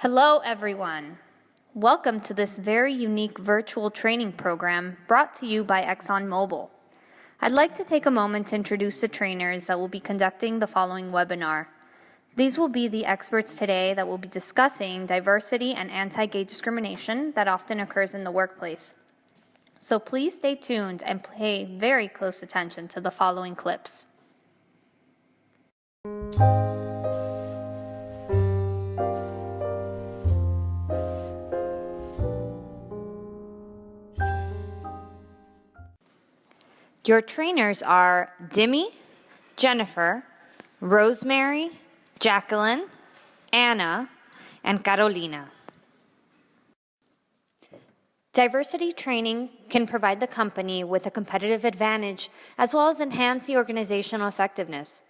Hello, everyone. Welcome to this very unique virtual training program brought to you by ExxonMobil. I'd like to take a moment to introduce the trainers that will be conducting the following webinar. These will be the experts today that will be discussing diversity and anti-gay discrimination that often occurs in the workplace. So please stay tuned and pay very close attention to the following clips. Your trainers are Dimi, Jennifer, Rosemary, Jacqueline, Anna, and Carolina. Diversity training can provide the company with a competitive advantage as well as enhance the organizational effectiveness.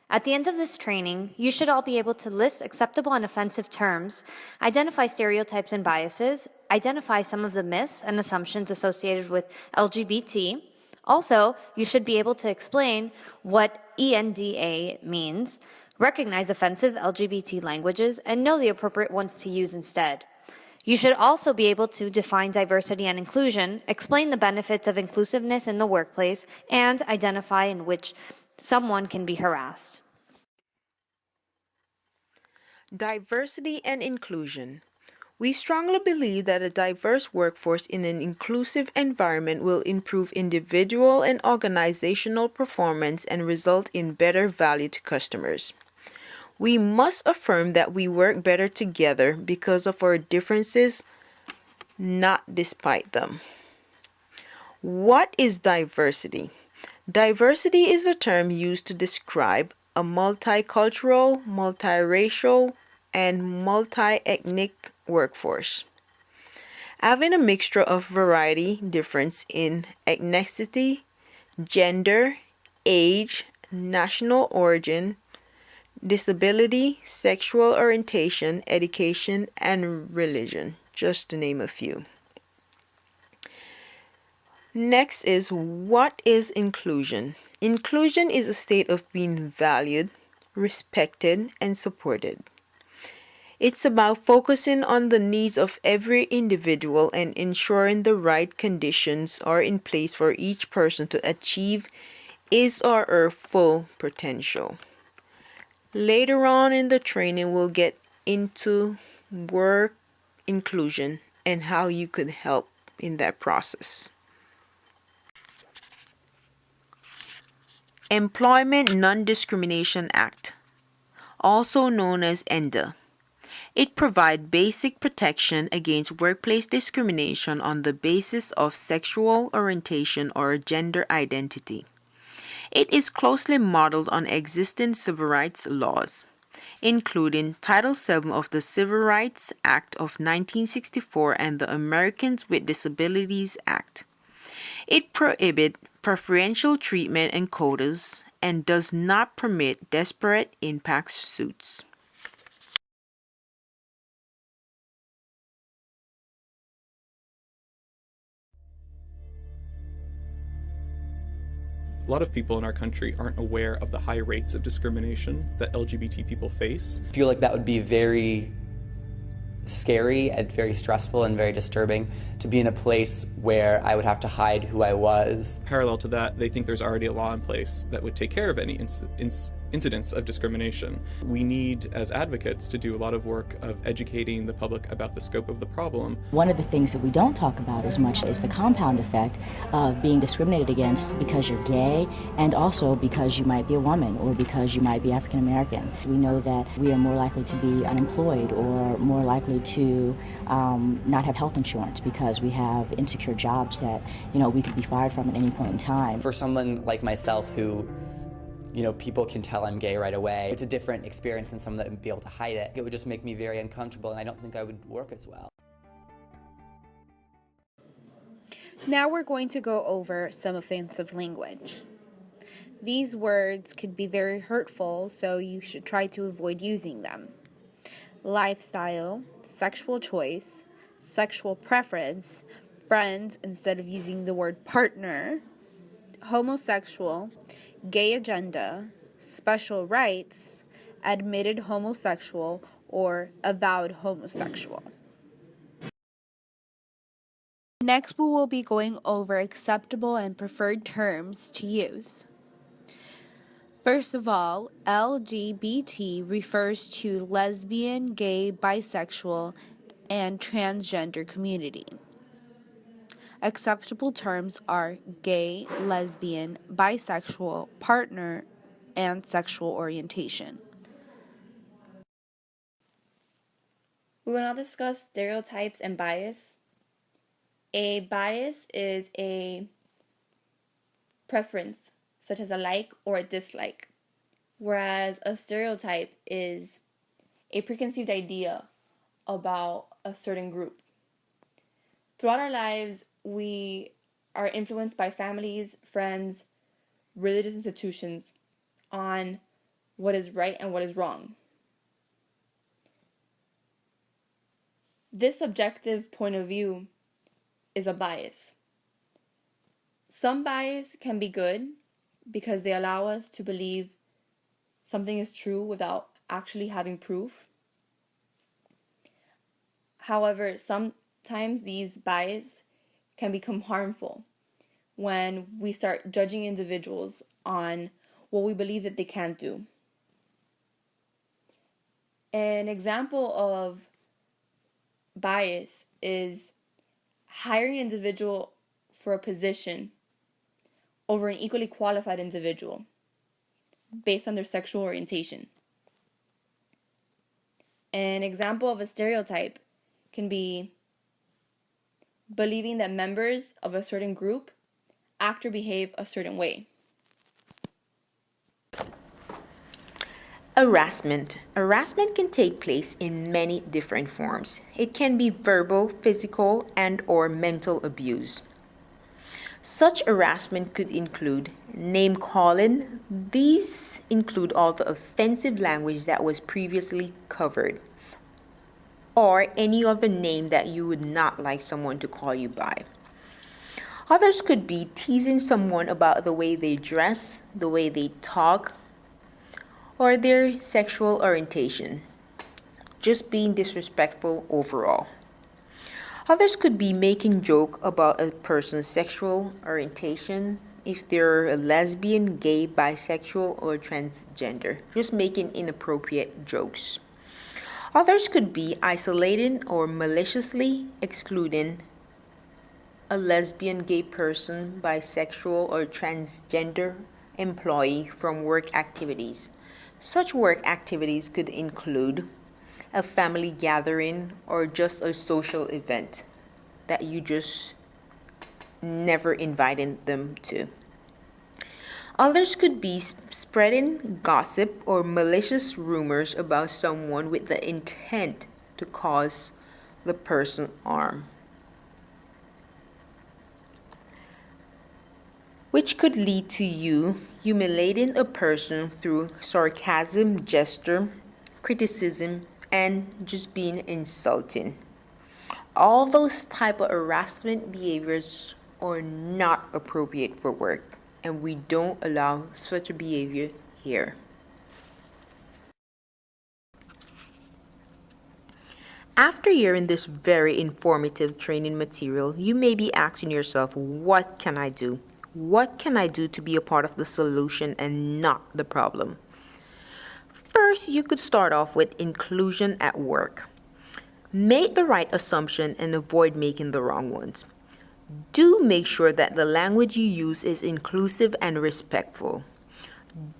At the end of this training, you should all be able to list acceptable and offensive terms, identify stereotypes and biases, identify some of the myths and assumptions associated with LGBT. Also, you should be able to explain what ENDA means, recognize offensive LGBT languages, and know the appropriate ones to use instead. You should also be able to define diversity and inclusion, explain the benefits of inclusiveness in the workplace, and identify in which someone can be harassed. Diversity and inclusion. We strongly believe that a diverse workforce in an inclusive environment will improve individual and organizational performance and result in better value to customers. We must affirm that we work better together because of our differences, not despite them. What is diversity? Diversity is the term used to describe a multicultural, multiracial, and multi-ethnic workforce. Having a mixture of variety, difference in ethnicity, gender, age, national origin, disability, sexual orientation, education, and religion, just to name a few. Next is, what is inclusion? Inclusion is a state of being valued, respected, and supported. It's about focusing on the needs of every individual and ensuring the right conditions are in place for each person to achieve his or her full potential. Later on in the training, we'll get into work inclusion and how you could help in that process. Employment Non-Discrimination Act, also known as ENDA. It provides basic protection against workplace discrimination on the basis of sexual orientation or gender identity. It is closely modeled on existing civil rights laws, including Title VII of the Civil Rights Act of 1964 and the Americans with Disabilities Act. It prohibits preferential treatment and quotas and does not permit disparate impact suits. A lot of people in our country aren't aware of the high rates of discrimination that LGBT people face. I feel like that would be very scary and very stressful and very disturbing to be in a place where I would have to hide who I was. Parallel to that, they think there's already a law in place that would take care of any incidents of discrimination. We need, as advocates, to do a lot of work of educating the public about the scope of the problem. One of the things that we don't talk about as much is the compound effect of being discriminated against because you're gay and also because you might be a woman or because you might be African American. We know that we are more likely to be unemployed or more likely to not have health insurance because we have insecure jobs that, we could be fired from at any point in time. For someone like myself who people can tell I'm gay right away. It's a different experience than someone that would be able to hide it. It would just make me very uncomfortable, and I don't think I would work as well. Now we're going to go over some offensive language. These words could be very hurtful, so you should try to avoid using them. Lifestyle, sexual choice, sexual preference, friends instead of using the word partner, homosexual, gay agenda, special rights, admitted homosexual, or avowed homosexual. Next, we will be going over acceptable and preferred terms to use. First of all, LGBT refers to lesbian, gay, bisexual, and transgender community. Acceptable terms are gay, lesbian, bisexual, partner, and sexual orientation. We will now discuss stereotypes and bias. A bias is a preference, such as a like or a dislike, whereas a stereotype is a preconceived idea about a certain group. Throughout our lives, we are influenced by families, friends, religious institutions on what is right and what is wrong. This subjective point of view is a bias. Some bias can be good because they allow us to believe something is true without actually having proof. However, sometimes these bias can become harmful when we start judging individuals on what we believe that they can't do. An example of bias is hiring an individual for a position over an equally qualified individual based on their sexual orientation. An example of a stereotype can be believing that members of a certain group act or behave a certain way. Harassment. Harassment can take place in many different forms. It can be verbal, physical, and/or mental abuse. Such harassment could include name calling. These include all the offensive language that was previously covered, or any other name that you would not like someone to call you by. Others could be teasing someone about the way they dress, the way they talk, or their sexual orientation. Just being disrespectful overall. Others could be making joke about a person's sexual orientation, if they're a lesbian, gay, bisexual, or transgender. Just making inappropriate jokes. Others could be isolating or maliciously excluding a lesbian, gay person, bisexual, or transgender employee from work activities. Such work activities could include a family gathering or just a social event that you just never invited them to. Others could be spreading gossip or malicious rumors about someone with the intent to cause the person harm, which could lead to you humiliating a person through sarcasm, gesture, criticism, and just being insulting. All those type of harassment behaviors are not appropriate for work, and we don't allow such a behavior here. After hearing this very informative training material, you may be asking yourself, what can I do? What can I do to be a part of the solution and not the problem? First, you could start off with inclusion at work. Make the right assumption and avoid making the wrong ones. Do make sure that the language you use is inclusive and respectful.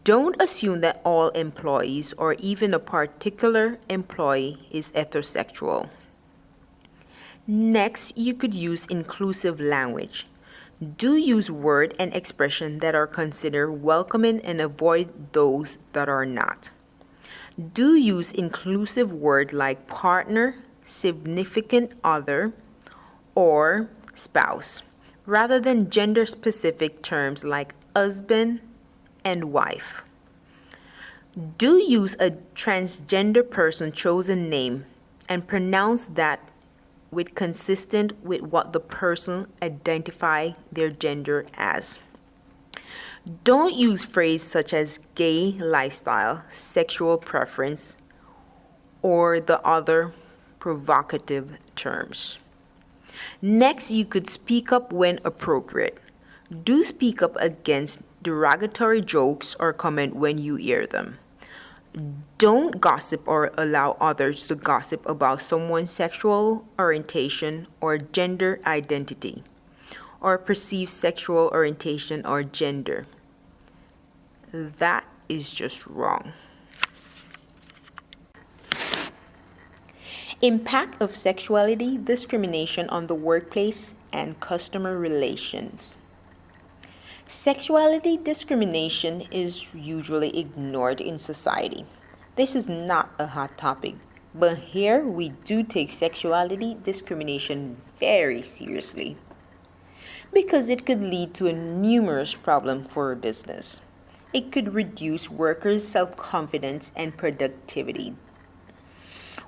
Don't assume that all employees or even a particular employee is heterosexual. Next, you could use inclusive language. Do use words and expressions that are considered welcoming and avoid those that are not. Do use inclusive words like partner, significant other, or spouse, rather than gender-specific terms like husband and wife. Do use a transgender person chosen name and pronounce that with consistent with what the person identify their gender as. Don't use phrases such as gay lifestyle, sexual preference, or the other provocative terms. Next, you could speak up when appropriate. Do speak up against derogatory jokes or comment when you hear them. Don't gossip or allow others to gossip about someone's sexual orientation or gender identity, or perceived sexual orientation or gender. That is just wrong. Impact of sexuality discrimination on the workplace and customer relations. Sexuality discrimination is usually ignored in society. This is not a hot topic, but here we do take sexuality discrimination very seriously because it could lead to a numerous problem for a business. It could reduce workers' self-confidence and productivity.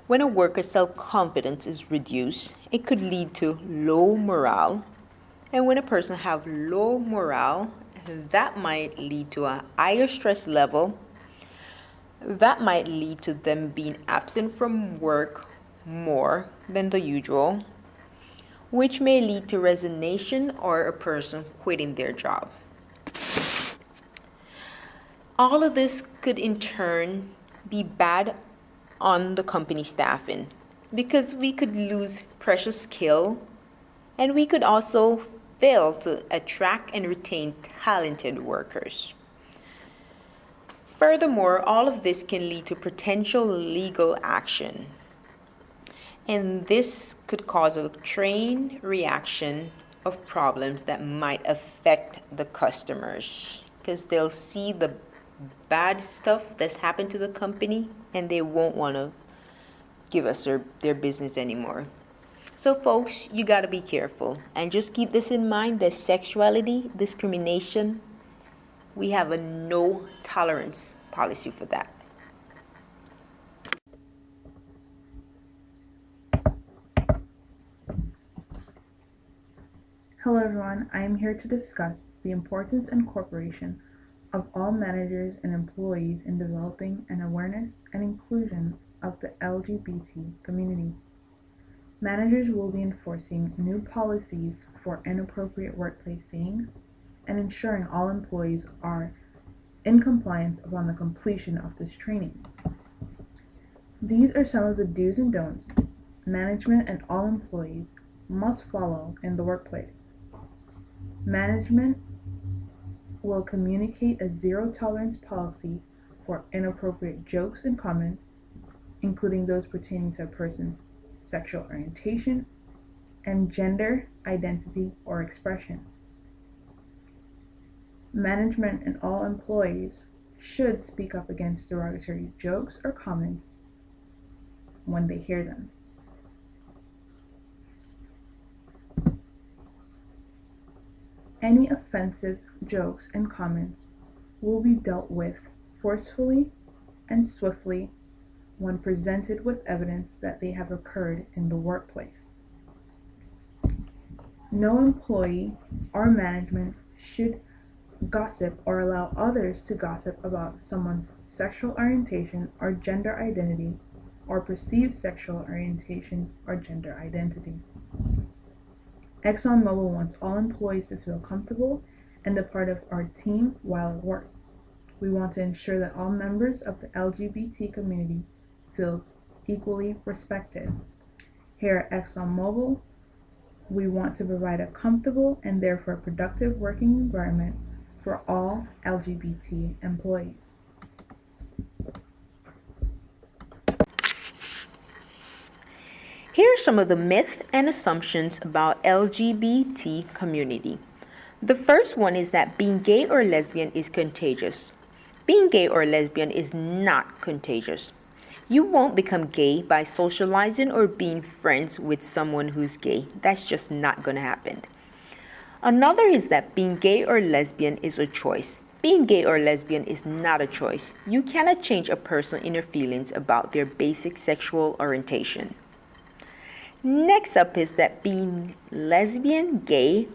When a worker's self-confidence is reduced, it could lead to low morale. And when a person have low morale, that might lead to a higher stress level. That might lead to them being absent from work more than the usual, which may lead to resignation or a person quitting their job. All of this could in turn be bad on the company staffing because we could lose precious skill and we could also fail to attract and retain talented workers. Furthermore, all of this can lead to potential legal action. And this could cause a chain reaction of problems that might affect the customers because they'll see the bad stuff that's happened to the company and they won't want to give us their business anymore. So folks, you got to be careful and just keep this in mind that sexuality discrimination, we have a no tolerance policy for that. Hello everyone, I am here to discuss the importance and incorporation of all managers and employees in developing an awareness and inclusion of the LGBT community. Managers will be enforcing new policies for inappropriate workplace sayings and ensuring all employees are in compliance upon the completion of this training. These are some of the do's and don'ts management and all employees must follow in the workplace. Management will communicate a zero tolerance policy for inappropriate jokes and comments, including those pertaining to a person's sexual orientation and gender identity or expression. Management and all employees should speak up against derogatory jokes or comments when they hear them. Any offensive jokes and comments will be dealt with forcefully and swiftly when presented with evidence that they have occurred in the workplace. No employee or management should gossip or allow others to gossip about someone's sexual orientation or gender identity or perceived sexual orientation or gender identity. ExxonMobil wants all employees to feel comfortable and a part of our team while at work. We want to ensure that all members of the LGBT community feels equally respected. Here at ExxonMobil, we want to provide a comfortable and therefore productive working environment for all LGBT employees. Here are some of the myths and assumptions about LGBT community. The first one is that being gay or lesbian is contagious. Being gay or lesbian is not contagious. You won't become gay by socializing or being friends with someone who's gay. That's just not going to happen. Another is that being gay or lesbian is a choice. Being gay or lesbian is not a choice. You cannot change a person's inner feelings about their basic sexual orientation. Next up is that being lesbian, gay,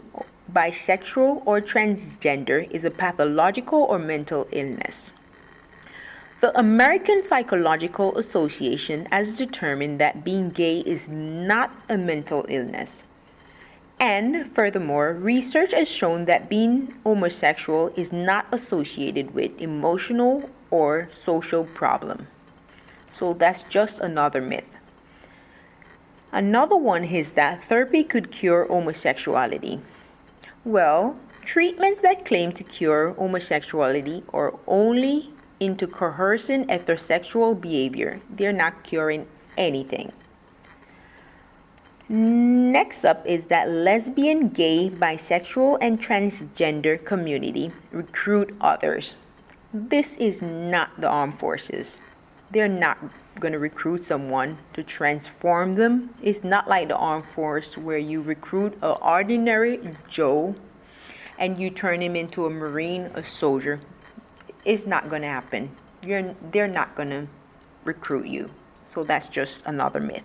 bisexual, or transgender is a pathological or mental illness. The American Psychological Association has determined that being gay is not a mental illness. And furthermore, research has shown that being homosexual is not associated with emotional or social problem. So that's just another myth. Another one is that therapy could cure homosexuality. Well, treatments that claim to cure homosexuality are only into coercing heterosexual behavior. They're not curing anything. Next up is that lesbian, gay, bisexual, and transgender community recruit others. This is not the armed forces. They're not going to recruit someone to transform them. It's not like the armed force where you recruit an ordinary Joe and you turn him into a Marine, a soldier. It's not going to happen. They're not going to recruit you. So that's just another myth.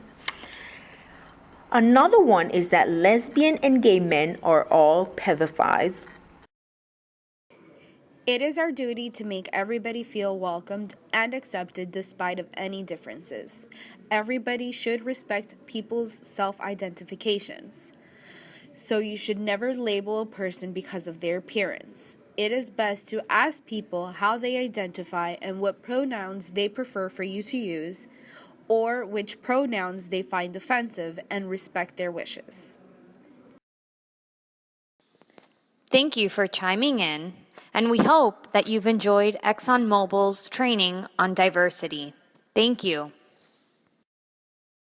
Another one is that lesbian and gay men are all pedophiles. It is our duty to make everybody feel welcomed and accepted despite of any differences. Everybody should respect people's self-identifications. So you should never label a person because of their appearance. It is best to ask people how they identify and what pronouns they prefer for you to use, or which pronouns they find offensive, and respect their wishes. Thank you for chiming in, and we hope that you've enjoyed ExxonMobil's training on diversity. Thank you.